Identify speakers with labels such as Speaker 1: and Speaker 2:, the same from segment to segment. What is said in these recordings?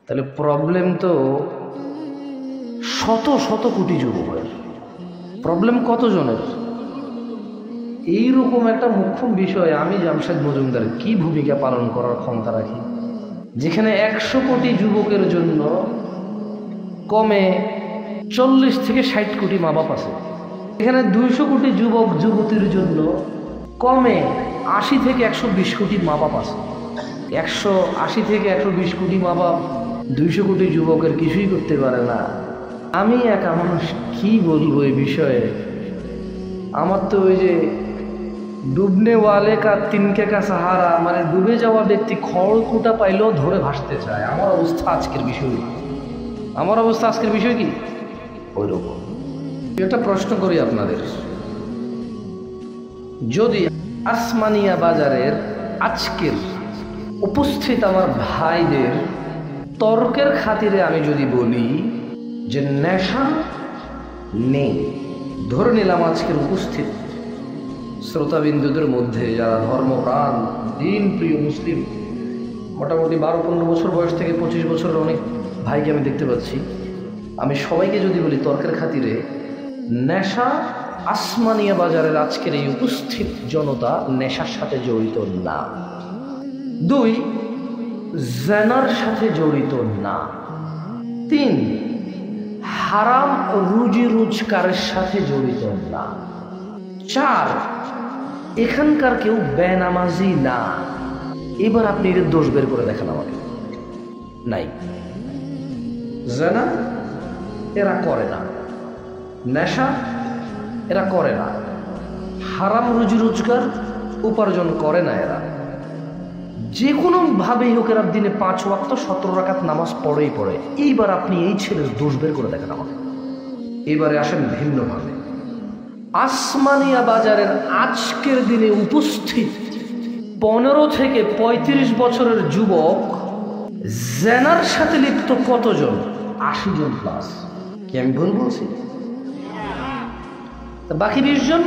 Speaker 1: তাহলে প্রবলেম তো শত শত কোটি যুবকের। প্রবলেম কতজনের? এইরকম একটা মুখ্য বিষয় আমি জামশেদ মজুমদার কি ভূমিকা পালন করার ক্ষমতা রাখি, যেখানে 100 কোটি যুবকের জন্য কমে 40 থেকে 60 কোটি মা বাপ আছে, এখানে 200 কোটি যুবক যুবতীর জন্য কমে 80 থেকে 120 কোটি মা বাপ আছে। 180 থেকে 120 কোটি মা বাপ 200 কোটি যুবকের কিছুই করতে পারে না। আমি একা মানুষ কি বলবো এই বিষয়ে? আমার তো ওই যে ডুবনে ওয়ালে কা তিনকে কা সাহারা, মানে ডুবে যাওয়া ব্যক্তি খড়কুটা পাইলেও ধরে ভাসতে চায়। আমার অবস্থা আজকের বিষয় কি ওই রকম। একটা প্রশ্ন করি আপনাদের, যদি আসমানিয়া বাজারের আজকের উপস্থিত আমার ভাইদের তর্কের খাতিরে আমি যদি বলি যে নেশা নেই, ধরে নিলাম আজকের উপস্থিত শ্রোতাবিন্দুদের মধ্যে যারা ধর্মপ্রাণ দিন প্রিয় মুসলিম, মোটামুটি 12-15 বছর বয়স থেকে 25 বছরের অনেক ভাইকে আমি দেখতে পাচ্ছি, আমি সবাইকে যদি বলি তর্কের খাতিরে নেশা আসমানিয়া বাজারের আজকের এই উপস্থিত জনতা নেশার সাথে জড়িত না, 2 জেনার সাথে জড়িত না, 3 হারাম রুজি রোজগারের সাথে জড়িত না, 4 এখানকার কেউ বেনামাজি না। এবার আপনি এর দোষ বের করে দেখান আমাকে। নাই, জেনা এরা করে না, নেশা এরা করে না, হারাম রুজি রোজগার উপার্জন করে না এরা, যে কোনো ভাবেই হোক এরা দিনে 5 ওয়াক্ত 17 রাকাত নামাজ পড়েই পড়ে। এইবার আপনি এই ছেলের দোষ বের করে দেখেন আমাকে। এবারে আসেন ভিন্নভাবে, আসমানিয়া বাজারের আজকের দিনে উপস্থিত 15 থেকে 35 বছরের যুবক জেনার সাথে লিপ্ত কতজন? 80 জন প্লাস। কি আমি ভুল বলছি? বাকি 20 জন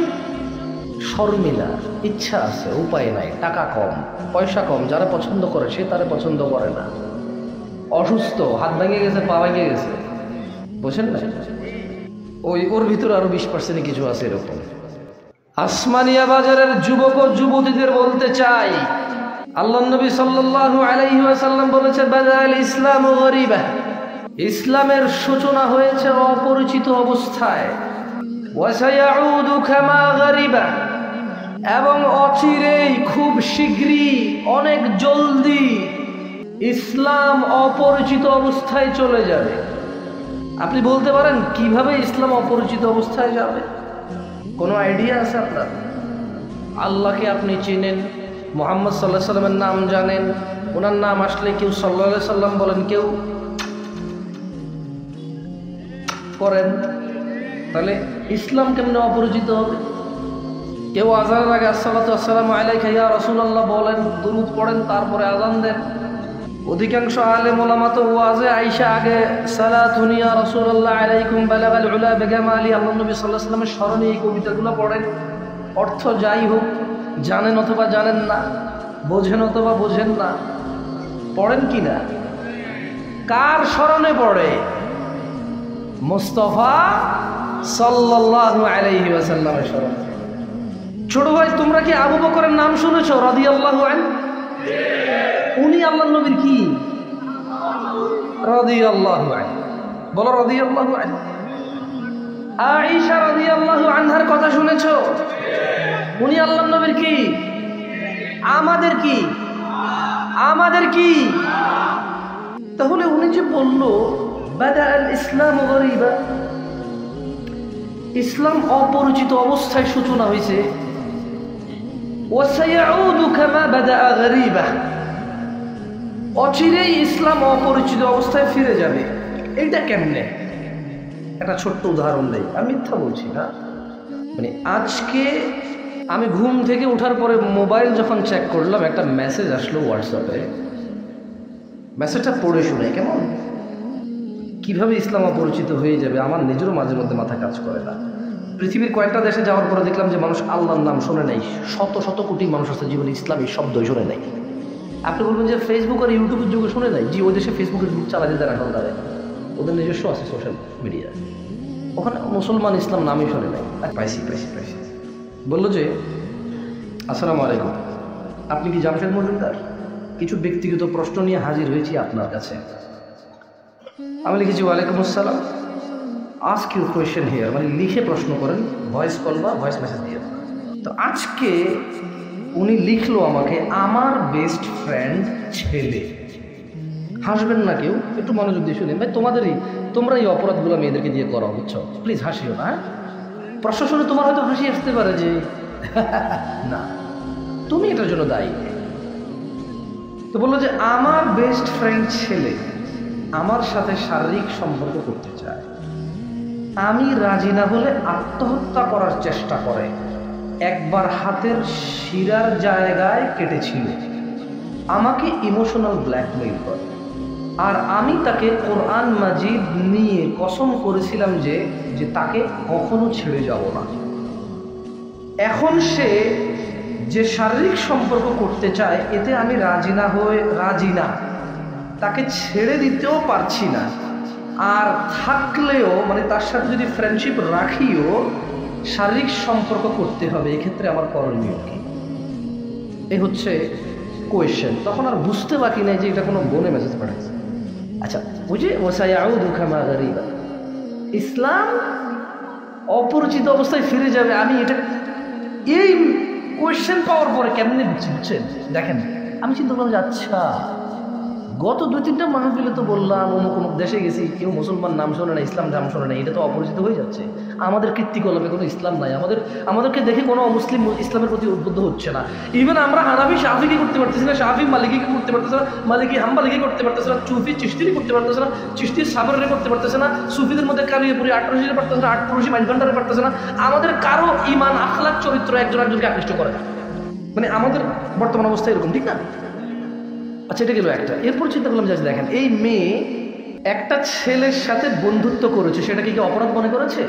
Speaker 1: শর্মিলা, ইচ্ছা আছে, উপায় নাই, টাকা কম, পয়সা কম, যারা পছন্দ করে সে তারা পছন্দ করে না, অসুস্থ, হাত ভেঙে গেছে, পা ভেঙে গেছে, বুঝেন না? ওর ভিতরে আরো 20% কিছু আছে এরকম। আসমানিয়া বাজারের যুবক ও যুবতীদের বলতে চাই, আল্লাহ নবী সাল্লাল্লাহু আলাইহি ওয়াসাল্লাম বলেছে, বাদাল ইসলামু গরিবা, ইসলামের সূচনা হয়েছে অপরিচিত অবস্থায়, ওয়া সায়াউদু কামা গরিবা, এবং অচিরেই খুব শীঘ্রই অনেক জলদি ইসলাম অপরিচিত অবস্থায় চলে যাবে। আপনি বলতে পারেন কিভাবে ইসলাম অপরিচিত অবস্থায় যাবে? কোনো আইডিয়া আছে আপনার? আল্লাহকে আপনি চিনেন, মুহাম্মদ সাল্লাল্লাহু আলাইহি সাল্লামের নাম জানেন, ওনার নাম আসলে কেউ সাল্লাল্লাহু আলাইহি সাল্লাম বলেন, কেউ করেন, তাহলে ইসলাম কেমনে অপরিচিত হবে? কেউ আজানের আগে আসসালাতু আসসালামু আলাইকা ইয়া রাসূলুল্লাহ বলেন, দুরূদ পড়েন, তারপরে আজান দেন। অধিকাংশ আলেম ওলামা তো ওয়াজে আইসা আগে সালাতুন ইয়া রাসূলুল্লাহ আলাইকুম বালাগাল উলা বেগামালি, আল্লাহ নবী সাল্লাল্লাহু আলাইহি সাল্লামের স্মরণে এই কবিতাগুলো পড়েন। অর্থ যাই হোক, জানেন অথবা জানেন না, বোঝেন অথবা বোঝেন না, পড়েন কি না? কার স্মরণে পড়ে? মুস্তাফা সাল্লাল্লাহু আলাইহি ওয়াসাল্লামের স্মরণে। ছোট ভাই, তোমরা কি আবু বকরের নাম শুনেছো রাদিয়াল্লাহু আনহু? উনি আল্লাহর নবীর কি? রাদিয়াল্লাহু আনহু। বলো রাদিয়াল্লাহু আনহু। আয়েশা রাদিয়াল্লাহু আনহার কথা শুনেছো? উনি আল্লাহর নবীর কি? আমাদের কি? আমাদের কি? তাহলে উনি যে বলল বাদাল ইসলামু গরিবা, ইসলাম অপরিচিত অবস্থায় সূচনা হয়েছে, ওয়া সায়াউদু কামা বাদাআ গরিবা, অচিরেই ইসলাম অপরিচিত অবস্থায় ফিরে যাবে। এইটা কেমনে? একটা ছোট্ট উদাহরণ দেই, আমি মিথ্যা বলছি না। মানে আজকে আমি ঘুম থেকে ওঠার পরে মোবাইল যখন চেক করলাম, একটা মেসেজ আসলো হোয়াটসঅ্যাপে। মেসেজটা পড়ে শুনে কেমন, কিভাবে ইসলাম অপরিচিত হয়ে যাবে আমার নিজেরও মাঝে মধ্যে মাথা কাজ করে না। পৃথিবীর কয়েকটা দেশে যাওয়ার পরে দেখলাম যে মানুষ আল্লাহর নাম শোনে নাই, শত শত কোটি মানুষ আছে জীবনে ইসলাম এই শব্দই শোনে নাই। আপনি বলবেন যে ফেসবুক আর ইউটিউবের যুগে শুনে নাই, জি ওই দেশে ফেসবুকের গ্রুপ চালাতে তারা এখন তাদের ওদের নিজস্ব আছে সোশ্যাল মিডিয়া, ওখানে মুসলমান ইসলাম নামই শুনে নাই। পাইছি বললো যে আসসালামু আলাইকুম, আপনি কি জামশেদ মজুমদার? কিছু ব্যক্তিগত প্রশ্ন নিয়ে হাজির হয়েছি আপনার কাছে। আমি লিখেছি ওয়ালাইকুম আসসালাম, আস্ক ইউর কোয়েশ্চেন হিয়ার, মানে লিখে প্রশ্ন করেন, ভয়েস কল বা ভয়েস মেসেজ দিয়ে। তো আজকে উনি লিখলো আমাকে, আমার বেস্ট ফ্রেন্ড ছেলে। হাসবেন না কেউ, একটু মনোযোগ দিয়ে শুনেন ভাই, তোমরা এই অপরাধগুলো মেয়েদেরকে দিয়ে করো, বুঝছো? প্লিজ হাসিও না। প্রশ্ন শুনে তোমার হয়তো হাসি আসতে পারে যে না তুমি এটার জন্য দায়ী। তো বললো যে আমার বেস্ট ফ্রেন্ড ছেলে আমার সাথে শারীরিক সম্পর্ক করতে চায়, আমি রাজি না হলে আত্মহত্যা করার চেষ্টা করে, একবার হাতের শিরার জায়গায় কেটেছিল, আমাকে ইমোশনাল ব্ল্যাকমেইল করে, আর আমি তাকে কোরআন মাজিদ নিয়ে কসম করেছিলাম যে তাকে কখনো ছেড়ে যাব না। এখন সে যে শারীরিক সম্পর্ক করতে চায় এতে আমি রাজি না, তাকে ছেড়ে দিতেও পারছি না, আর থাকলেও মানে তার সাথে যদি ফ্রেন্ডশিপ রাখিও শারীরিক সম্পর্ক করতে হবে, এক্ষেত্রে আমার করণীয় কি? এই হচ্ছে কোয়েশ্চেন। তখন আর বুঝতে বাকি নাই যে এটা কোনো বোনে মেসেজ পাঠাচ্ছে। আচ্ছা, ওই যে ইসলাম অপরিচিত অবস্থায় ফিরে যাবে, আমি এটা এই কোয়েশ্চেন পাওয়ার পরে কেমনে বুঝছেন দেখেন, আমি চিন্তা করলাম যে আচ্ছা গত 2-3টা মাহফিলে তো বললাম অমুক অমুক দেশে গেছি, কেউ মুসলমান নাম শোনে না, ইসলাম নাম শোনে না, এটা তো অপরিচিত হয়ে যাচ্ছে। আমাদের কীর্তিকলাপে কোনো ইসলাম নাই, আমাদেরকে দেখে কোনো অমুসলিম ইসলামের প্রতি উদ্বুদ্ধ হচ্ছে না। ইভেন আমরা হানাফি শাফিকে করতে পারতেছি না, শাফি মালিকিকে করতে পারতেছে না, মালিকি হাম্বালিকে করতে পারতেছে না, চুফি চিশতিরি করতে পারতেছে না, চিশতি সাবরে করতে পারতেছে না, সুফিদের মধ্যে কারিয়ে পুরি 8 পারতেছে না, 8 মাইল ঘন্টারে পারতেছে না। আমাদের কারো ইমান আখলাক চরিত্র একজনকে আকৃষ্ট করে না, মানে আমাদের বর্তমান অবস্থা এরকম, ঠিক না? আচ্ছা, এটা গেল একটা। এরপর চিন্তা করলাম যে দেখেন, এই মেয়ে একটা ছেলের সাথে বন্ধুত্ব করেছে, সেটাকে কি অপরাধ মনে করেছে?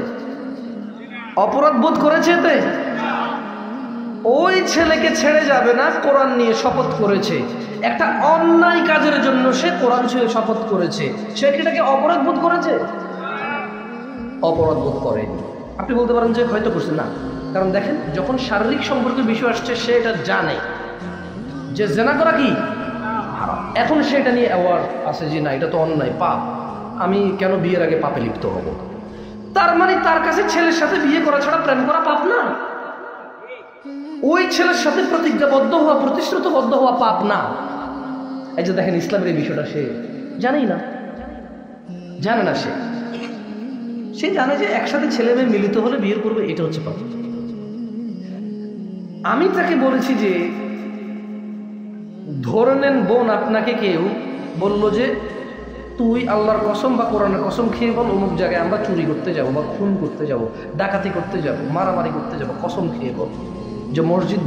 Speaker 1: অপরাধ বোধ করেছে এতে? ওই ছেলেকে ছেড়ে যাবে না, কোরআন নিয়ে শপথ করেছে। একটা অন্যায় কাজের জন্য সে কোরআন ছুঁয়ে শপথ করেছে, সে কি এটাকে অপরাধ বোধ করেছে? অপরাধ বোধ করেনি। আপনি বলতে পারেন যে হয়তো করছে না, কারণ দেখেন যখন শারীরিক সম্পর্কের বিষয় আসছে সে এটা জানে যে জেনা করা কি, এখন সেটা নিয়ে অ্যাওয়ার্ড আছে যে না এটা তো অন্যায়, পাপ, আমি কেন বিয়ের আগে পাপে লিপ্ত হব? তার মানে তার কাছে ছেলের সাথে বিয়ে করা ছাড়া প্রেম করা পাপ না, ওই ছেলের সাথে প্রতিজ্ঞাবদ্ধ হওয়া, প্রতিশ্রুতবদ্ধ হওয়া পাপ না। এই যে দেখেন ইসলামের এই বিষয়টা সে জানেই না, জানে না, সে জানে যে একসাথে ছেলে মেয়ে মিলিত হলে বিয়ে করবে, এটা হচ্ছে পাপ। আমি তাকে বলেছি যে ধরে নেন বোন আপনাকে কেউ বলল যে তুই আল্লাহর কসম বা কোরআনের কসম খেয়ে বল অমুক জায়গায় আমরা চুরি করতে যাব বা খুন করতে যাব, ডাকাতি করতে যাব, মারামারি করতে যাব, কসম খেয়ে বল যে মসজিদ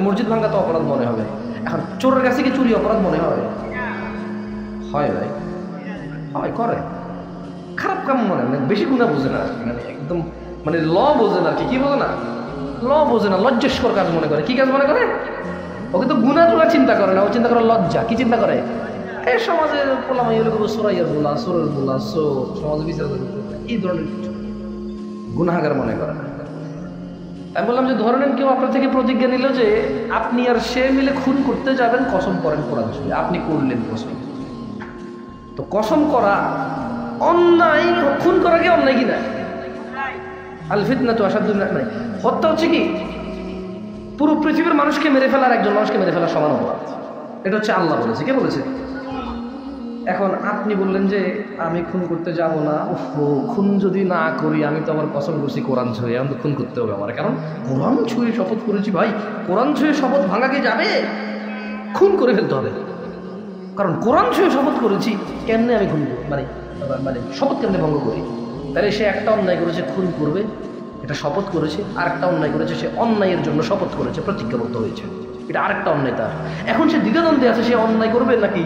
Speaker 1: মসজিদ ভাঙা তো অপরাধ মনে হবে। এখন চোরের কাছে কি চুরি অপরাধ মনে হয়? হয় ভাই, হয়, করে, খারাপ কাম মনে হয়, বেশি গুণা বোঝে না, মানে একদম মানে ল বোঝে না, কি বোঝে না, ল বোঝে না, লজ্জাস্কর কাজ মনে করে। কি কাজ মনে করে? ওকে তো গুণা টুনা চিন্তা করে না, ও চিন্তা করে লজ্জা। কি চিন্তা করে? এই সমাজে বললাম সোরাইয়ার বলা, সোরের বলা, সমাজে বিচার এই ধরনের কিছু গুনাহাগার মনে করে না। আমি বললাম যে ধরে নেন কেউ আপনার থেকে প্রতিজ্ঞা নিল যে আপনি আর সে মিলে খুন করতে যাবেন, কসম করেন কোরআন ছুঁয়ে, আপনি করলেন কসম। তো কসম করা অন্যায়, খুন করা কি অন্যায় কিনা? আল ফিতনা তো আসাদ, মানে হত্যা হচ্ছে কি পুরো পৃথিবীর মানুষকে মেরে ফেলার, একজন মানুষকে মেরে ফেলার সমান অপরাধ। এটা হচ্ছে আল্লাহ বলেছে। কে বলেছে? এখন আপনি বললেন যে আমি খুন করতে যাব না, খুন যদি না করি, আমি তো আমার কসম করছি কোরআন ছুঁয়ে, আমি তো খুন করতে হবে আমার, কারণ কোরআন ছুঁয়ে শপথ করেছি। ভাই, কোরআন ছুঁয়ে শপথ ভাঙাকে যাবে, খুন করে ফেলতে হবে, কারণ কোরআন ছুঁয়ে শপথ করেছি। কেমনে আমি খুন মানে শপথ কেমনে ভঙ্গ করি? তাহলে সে একটা অন্যায় করেছে, খুন করবে, এটা শপথ করেছে। আরেকটা অন্যায় করেছে, সে অন্যায়ের জন্য শপথ করেছে, প্রতিজ্ঞাবদ্ধ হয়েছে, এটা আরেকটা অন্যায় তার। এখন সে দ্বিধাদ্বন্দ্বে আছে, সে অন্যায় করবে নাকি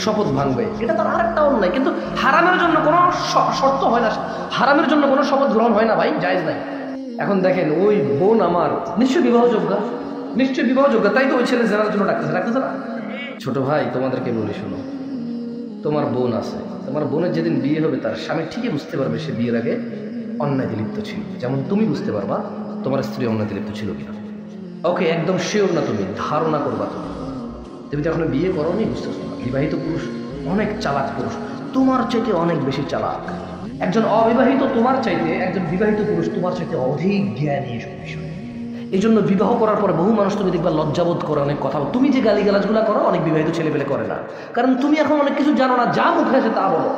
Speaker 1: শপথ ভাঙবে, এটা তার আরেকটা অন্যায়। কিন্তু হারামের জন্য কোনো শর্ত হয় না, হারামের জন্য কোনো শপথ গ্রহণ হয় না ভাই, জায়েজ নাই। এখন দেখেন ওই বোন আমার নিশ্চয় বিবাহযোগ্য, তাই তো ওই ছেলে জেনার জন্য ডাকতেছে না? ছোট ভাই, তোমাদেরকে বলি শোনো, তোমার বোন আছে, তোমার বোনের যেদিন বিয়ে হবে তার স্বামী ঠিকই বুঝতে পারবে সে বিয়ের আগে অন্যায় লিপ্ত ছিল, যেমন তুমি বুঝতে পারবা তোমার স্ত্রী অন্যায় লিপ্ত ছিল কিনা। ওকে, একদম শিওর না, তুমি ধারণা করবা। তুমি তো এখনো বিয়ে করোনি, বুঝতেছো না? বিবাহিত পুরুষ অনেক চালাক পুরুষ, তোমার চাইতে অনেক বেশি চালাক। একজন অবিবাহিত তোমার চাইতে, একজন বিবাহিত পুরুষ তোমার চাইতে অধিক জ্ঞানী এসব বিষয়। এই জন্য বিবাহ করার পরে বহু মানুষ তুমি দেখবা লজ্জাবোধ করে অনেক কথা। তুমি যে গালিগালাজগুলো করো অনেক বিবাহিত ছেলেপেলে করে না, কারণ তুমি এখন অনেক কিছু জানো না, যা মুখে আছে তা বলো।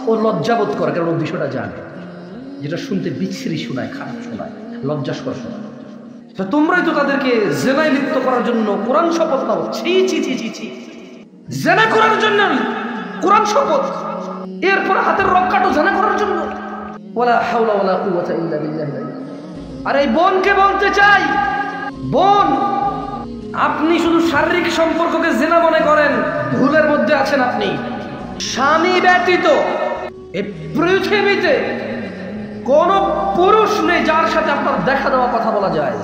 Speaker 1: ও লজ্জাবোধ করে, কারণ ও বিষয়টা জানে, যেটা শুনতে বিচ্ছিরি শোনায়, খারাপ শোনায়, লজ্জাস্কর শোনায়। তো তোমরাই তো তাদেরকে জেনায় লিপ্ত করার জন্য কোরআন শপথ নাও। ছি ছি ছি ছি ছি, জেনা করার জন্য কোরআন শপথ, এরপর হাতের রক কাটো জেনা করার জন্য। ওয়ালা হাওলা ওয়ালা কুওয়াতা ইল্লা বিল্লাহ। আর এই বোনকে বলতে চাই, বোন, আপনি শুধু শারীরিক সম্পর্ককে জেনা মনে করেন, ভুলের মধ্যে আছেন আপনি। স্বামী ব্যতীত এই পৃথিবীতে কোন পুরুষ নেই যার সাথে আপনার দেখা দেওয়া কথা বলা যায়।